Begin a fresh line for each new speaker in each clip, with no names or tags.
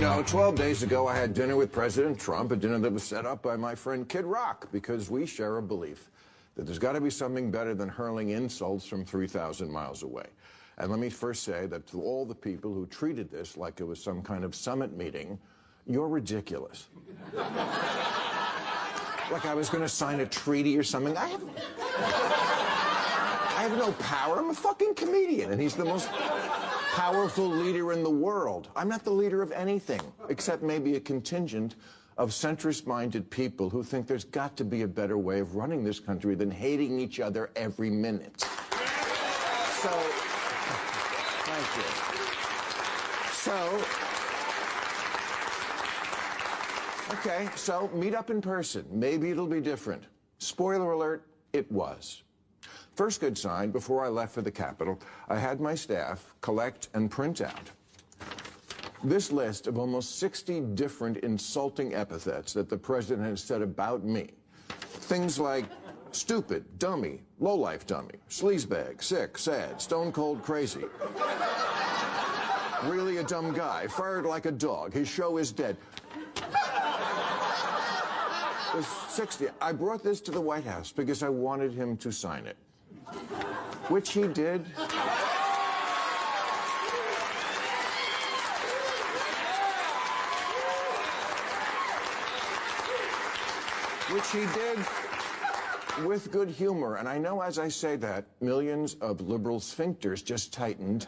No, 12 days ago, I had dinner with President Trump, a dinner that was set up by my friend Kid Rock, because we share a belief that there's got to be something better than hurling insults from 3,000 miles away. And let me first say that to all the people who treated this like it was some kind of summit meeting, you're ridiculous. Like I was going to sign a treaty or something. I have no power. I'm a fucking comedian, and he's the most powerful leader in the world. I'm not the leader of anything, except maybe a contingent of centrist-minded people who think there's got to be a better way of running this country than hating each other every minute. So, thank you. Okay, so meet up in person. Maybe it'll be different. Spoiler alert, it was. First good sign, before I left for the Capitol, I had my staff collect and print out this list of almost 60 different insulting epithets that the president has said about me. Things like stupid, dummy, lowlife dummy, sleazebag, sick, sad, stone cold crazy. Really a dumb guy, fired like a dog, his show is dead. There's 60. I brought this to the White House because I wanted him to sign it. Which he did. Which he did with good humor. And I know as I say that, millions of liberal sphincters just tightened.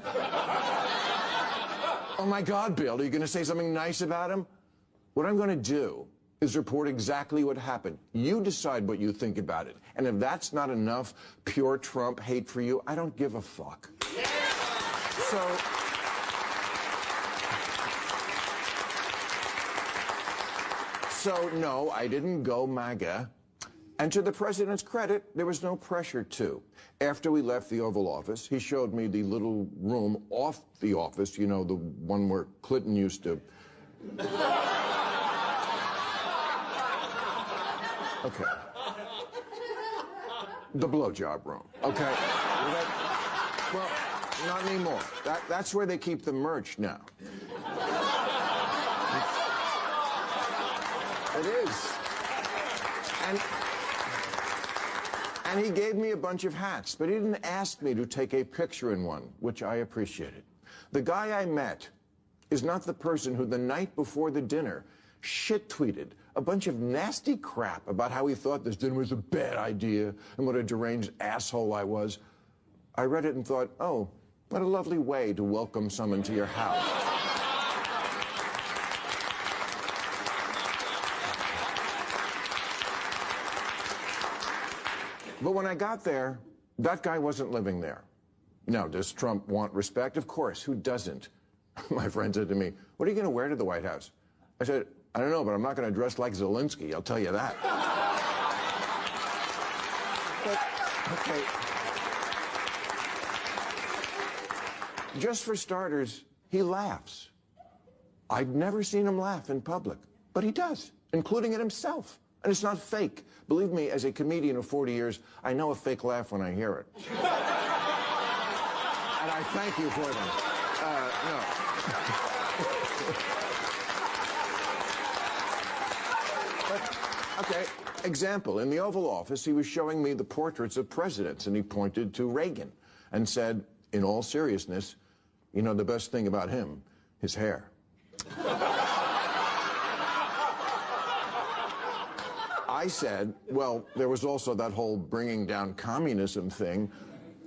Oh my God, Bill, are you going to say something nice about him? What I'm going to do is report exactly what happened. You decide what you think about it. And if that's not enough pure Trump hate for you, I don't give a fuck. Yeah. So no, I didn't go MAGA. And to the president's credit, there was no pressure to. After we left the Oval Office, he showed me the little room off the office, you know, the one where Clinton used to... Okay. The blowjob room. Okay. Well, not anymore. That's where they keep the merch now. It is. And he gave me a bunch of hats, but he didn't ask me to take a picture in one, which I appreciated. The guy I met is not the person who the night before the dinner shit-tweeted a bunch of nasty crap about how he thought this dinner was a bad idea and what a deranged asshole I was. I read it and thought, oh, what a lovely way to welcome someone to your house. But when I got there, that guy wasn't living there. Now, does Trump want respect? Of course, who doesn't? My friend said to me, what are you going to wear to the White House? I said, I don't know, but I'm not going to dress like Zelensky, I'll tell you that. But, okay. Just for starters, he laughs. I've never seen him laugh in public, but he does, including at himself. And it's not fake. Believe me, as a comedian of 40 years, I know a fake laugh when I hear it. And I thank you for them. No. But, okay, example. In the Oval Office, he was showing me the portraits of presidents, and he pointed to Reagan and said, in all seriousness, you know the best thing about him? His hair. I said, well, there was also that whole bringing down communism thing,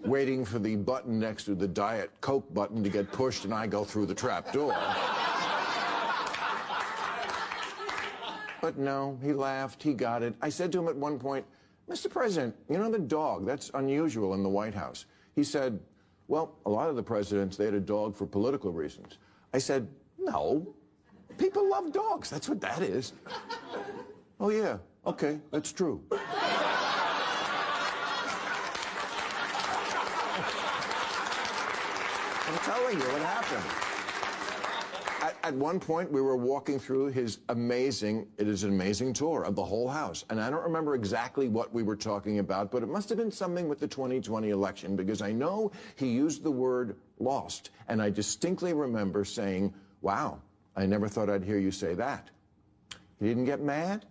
waiting for the button next to the Diet Coke button to get pushed and I go through the trap door. But no, he laughed, he got it. I said to him at one point, Mr. President, you know the dog, that's unusual in the White House. He said, well, a lot of the presidents, they had a dog for political reasons. I said, no, people love dogs, that's what that is. Oh, yeah. Okay, that's true. I'm telling you what happened. At one point, we were walking through his amazing, it is an amazing tour of the whole house. And I don't remember exactly what we were talking about, but it must have been something with the 2020 election, because I know he used the word lost. And I distinctly remember saying, wow, I never thought I'd hear you say that. He didn't get mad.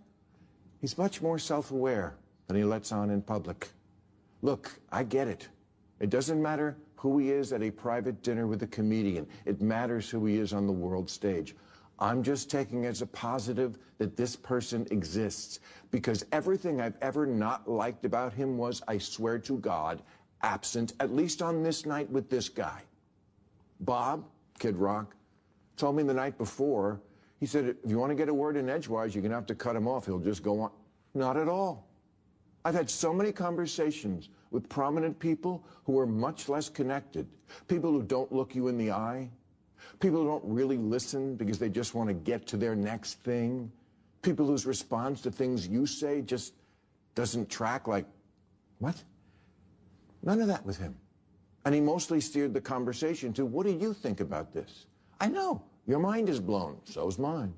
He's much more self-aware than he lets on in public. Look, I get it. It doesn't matter who he is at a private dinner with a comedian. It matters who he is on the world stage. I'm just taking as a positive that this person exists, because everything I've ever not liked about him was, I swear to God, absent, at least on this night with this guy. Bob, Kid Rock, told me the night before, he said, if you want to get a word in edgewise, you're going to have to cut him off. He'll just go on. Not at all. I've had so many conversations with prominent people who are much less connected, people who don't look you in the eye, people who don't really listen because they just want to get to their next thing, people whose response to things you say just doesn't track, like, what? None of that with him. And he mostly steered the conversation to, what do you think about this? I know, your mind is blown, so's mine.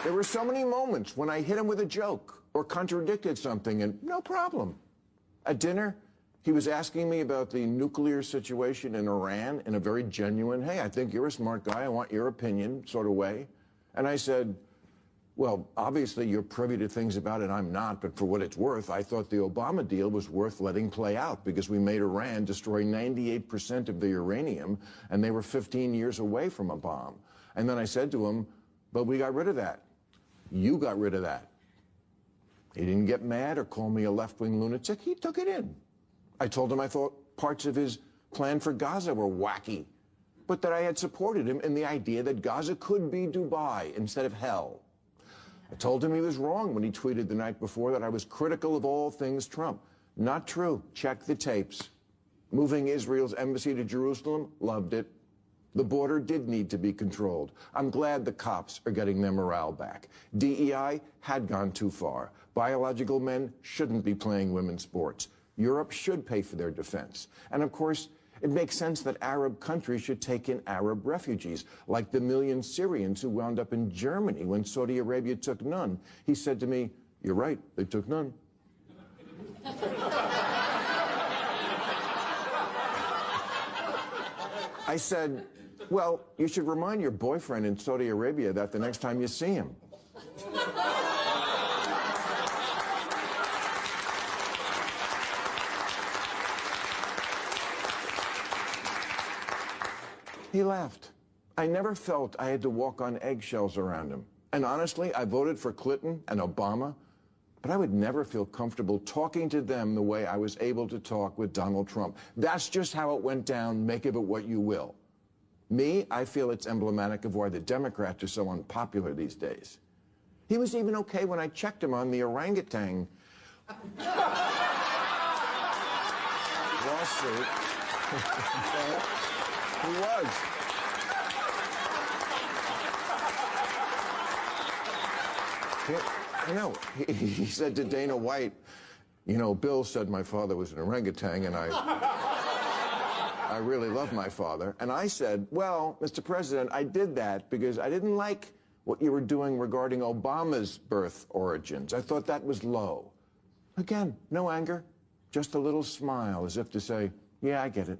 There were so many moments when I hit him with a joke or contradicted something, and no problem. At dinner, he was asking me about the nuclear situation in Iran in a very genuine, hey, I think you're a smart guy, I want your opinion sort of way. And I said, well, obviously you're privy to things about it I'm not, but for what it's worth, I thought the Obama deal was worth letting play out because we made Iran destroy 98% of the uranium, and they were 15 years away from a bomb. And then I said to him, but we got rid of that. You got rid of that. He didn't get mad or call me a left-wing lunatic. He took it in. I told him I thought parts of his plan for Gaza were wacky, but that I had supported him in the idea that Gaza could be Dubai instead of hell. I told him he was wrong when he tweeted the night before that I was critical of all things Trump. Not true. Check the tapes. Moving Israel's embassy to Jerusalem, loved it. The border did need to be controlled. I'm glad the cops are getting their morale back. DEI had gone too far. Biological men shouldn't be playing women's sports. Europe should pay for their defense. And of course, it makes sense that Arab countries should take in Arab refugees, like the million Syrians who wound up in Germany when Saudi Arabia took none. He said to me, you're right, they took none. I said, well, you should remind your boyfriend in Saudi Arabia that the next time you see him. He laughed. I never felt I had to walk on eggshells around him. And honestly, I voted for Clinton and Obama, but I would never feel comfortable talking to them the way I was able to talk with Donald Trump. That's just how it went down. Make of it what you will. Me, I feel it's emblematic of why the Democrats are so unpopular these days. He was even okay when I checked him on the orangutan lawsuit. He was. You know, he said to Dana White, you know, Bill said my father was an orangutan, and I really love my father. And I said, well, Mr. President, I did that because I didn't like what you were doing regarding Obama's birth origins. I thought that was low. Again, no anger, just a little smile, as if to say, yeah, I get it.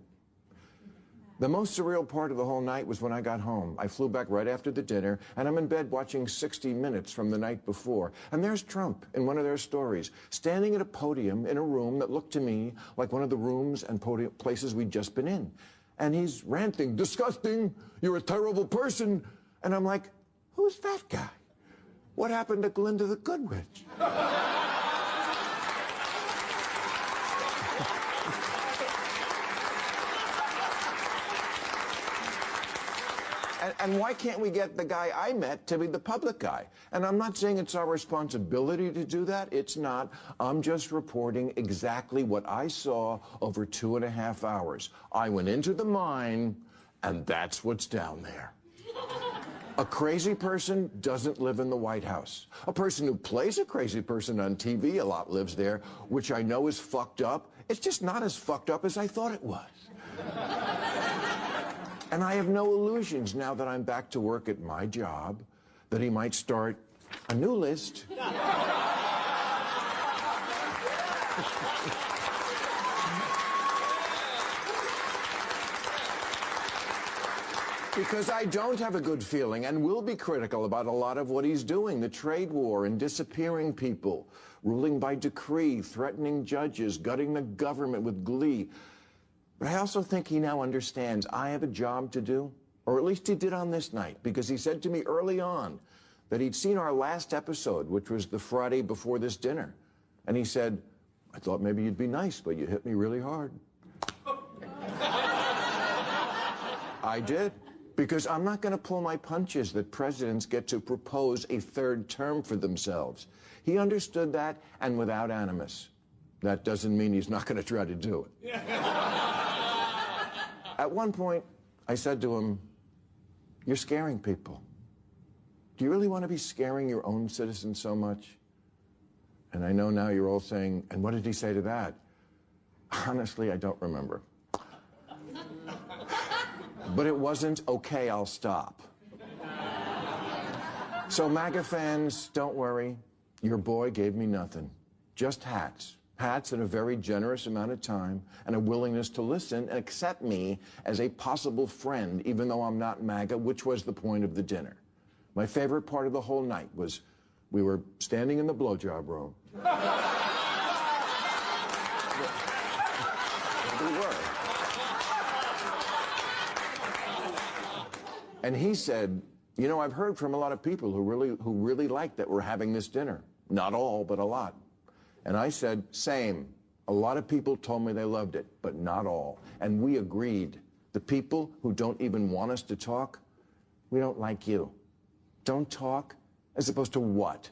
The most surreal part of the whole night was when I got home. I flew back right after the dinner, and I'm in bed watching 60 Minutes from the night before. And there's Trump in one of their stories, standing at a podium in a room that looked to me like one of the rooms and places we'd just been in. And he's ranting, disgusting, you're a terrible person. And I'm like, who's that guy? What happened to Glinda the Good Witch? And why can't we get the guy I met to be the public guy? And I'm not saying it's our responsibility to do that. It's not. I'm just reporting exactly what I saw over 2.5 hours. I went into the mine, and that's what's down there. A crazy person doesn't live in the White House. A person who plays a crazy person on TV a lot lives there, which I know is fucked up. It's just not as fucked up as I thought it was. And I have no illusions now that I'm back to work at my job that he might start a new list. Because I don't have a good feeling and will be critical about a lot of what he's doing. The trade war and disappearing people, ruling by decree, threatening judges, gutting the government with glee. But I also think he now understands I have a job to do, or at least he did on this night, because he said to me early on that he'd seen our last episode, which was the Friday before this dinner. And he said, I thought maybe you'd be nice, but you hit me really hard. I did. Because I'm not going to pull my punches that presidents get to propose a third term for themselves. He understood that, and without animus. That doesn't mean he's not going to try to do it. At one point, I said to him, you're scaring people. Do you really want to be scaring your own citizens so much? And I know now you're all saying, and what did he say to that? Honestly, I don't remember. But it wasn't, okay, I'll stop. So MAGA fans, don't worry. Your boy gave me nothing. Just hats. Hats and a very generous amount of time and a willingness to listen and accept me as a possible friend, even though I'm not MAGA, which was the point of the dinner. My favorite part of the whole night was we were standing in the blowjob room. We were. And he said, you know, I've heard from a lot of people who really like that we're having this dinner. Not all, but a lot. And I said, same. A lot of people told me they loved it, but not all. And we agreed. The people who don't even want us to talk, we don't like you. Don't talk, as opposed to what?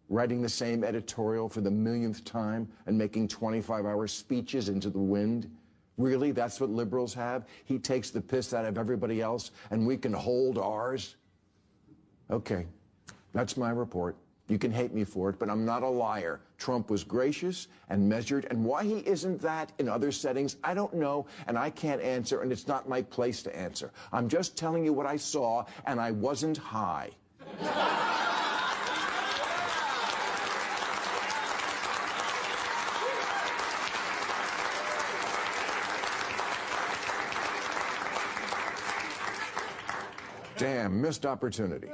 Writing the same editorial for the millionth time and making 25-hour speeches into the wind? Really, that's what liberals have? He takes the piss out of everybody else, and we can hold ours? Okay, that's my report. You can hate me for it, but I'm not a liar. Trump was gracious and measured, and why he isn't that in other settings, I don't know, and I can't answer, and it's not my place to answer. I'm just telling you what I saw, and I wasn't high. Damn, missed opportunity.